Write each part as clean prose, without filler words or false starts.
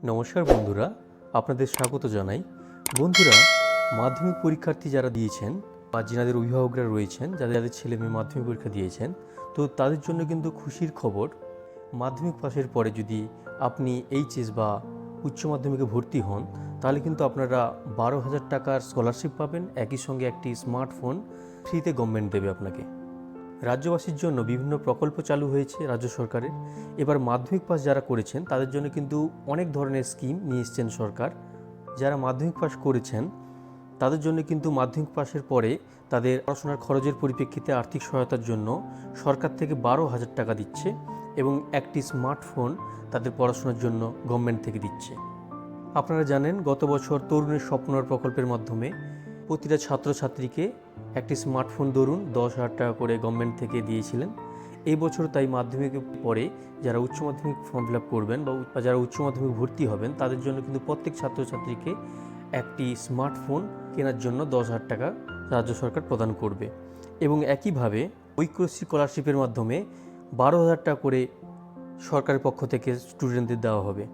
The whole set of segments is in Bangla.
নমস্কার বন্ধুরা, আপনাদের স্বাগত জানাই। বন্ধুরা, মাধ্যমিক পরীক্ষার্থী যারা দিয়েছেন বা যাদের অভিভাবকরা রয়েছেন, যাদের ছেলে মেয়ে মাধ্যমিক পরীক্ষা দিয়েছেন, তো তাদের জন্য কিন্তু খুশির খবর। মাধ্যমিক পাশের পরে যদি আপনি এইচএস বা উচ্চ মাধ্যমিকে ভর্তি হন, তাহলে কিন্তু আপনারা 12,000 টাকার স্কলারশিপ পাবেন। একই সঙ্গে একটি স্মার্টফোন ফ্রিতে গভর্নমেন্ট দেবে আপনাকে। রাজ্যবাসীর জন্য বিভিন্ন প্রকল্প চালু হয়েছে রাজ্য সরকারের। এবার মাধ্যমিক পাস যারা করেছেন তাদের জন্য কিন্তু অনেক ধরনের স্কিম নিয়ে এসছেন সরকার। যারা মাধ্যমিক পাস করেছেন তাদের জন্য কিন্তু মাধ্যমিক পাসের পরে তাদের পড়াশোনার খরচের পরিপ্রেক্ষিতে আর্থিক সহায়তার জন্য সরকার থেকে 12,000 টাকা দিচ্ছে এবং একটি স্মার্টফোন তাদের পড়াশোনার জন্য গভর্নমেন্ট থেকে দিচ্ছে। আপনারা জানেন, গত বছর তরুণের স্বপ্নর প্রকল্পের মাধ্যমে প্রতিটা ছাত্রছাত্রীকে একটি স্মার্টফোন ধরুন 10,000 টাকা করে গভর্নমেন্ট থেকে দিয়েছিলেন। এই বছর তাই মাধ্যমিকের পরে যারা উচ্চ মাধ্যমিক ফর্ম ফিল আপ করবেন বা যারা উচ্চ মাধ্যমিক ভর্তি হবেন তাদের জন্য কিন্তু প্রত্যেক ছাত্রছাত্রীকে একটি স্মার্টফোন কেনার জন্য 10,000 টাকা রাজ্য সরকার প্রদান করবে। এবং একইভাবে ঐক্যশ্রী স্কলারশিপের মাধ্যমে 12,000 টাকা করে সরকারের পক্ষ থেকে স্টুডেন্টদের দেওয়া হবে।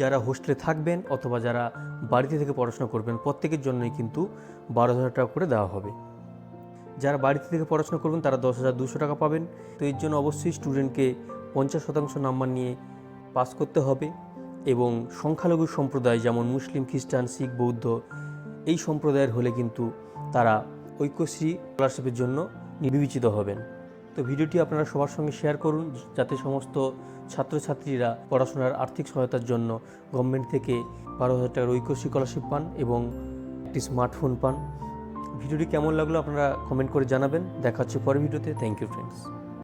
যারা হোস্টেলে থাকবেন অথবা যারা বাড়িতে থেকে পড়াশোনা করবেন প্রত্যেকের জন্যই কিন্তু 12,000 টাকা করে দেওয়া হবে। যারা বাড়িতে থেকে পড়াশোনা করবেন তারা 10,200 টাকা পাবেন। তো এর জন্য অবশ্যই স্টুডেন্টকে 50% নাম্বার নিয়ে পাস করতে হবে এবং সংখ্যালঘু সম্প্রদায় যেমন মুসলিম, খ্রিস্টান, শিখ, বৌদ্ধ এই সম্প্রদায়ের হলে কিন্তু তারা ঐক্যশ্রী স্কলারশিপের জন্য বিবেচিত হবেন। তো ভিডিওটি আপনারা সবার সঙ্গে শেয়ার করুন যাতে সমস্ত ছাত্রছাত্রীরা পড়াশোনার আর্থিক সহায়তার জন্য গভর্নমেন্ট থেকে 12,000 টাকার ঐক্যশ্রী স্কলারশিপ পান এবং একটি স্মার্টফোন পান। ভিডিওটি কেমন লাগলো আপনারা কমেন্ট করে জানাবেন। দেখা হচ্ছে পরের ভিডিওতে। Thank you friends.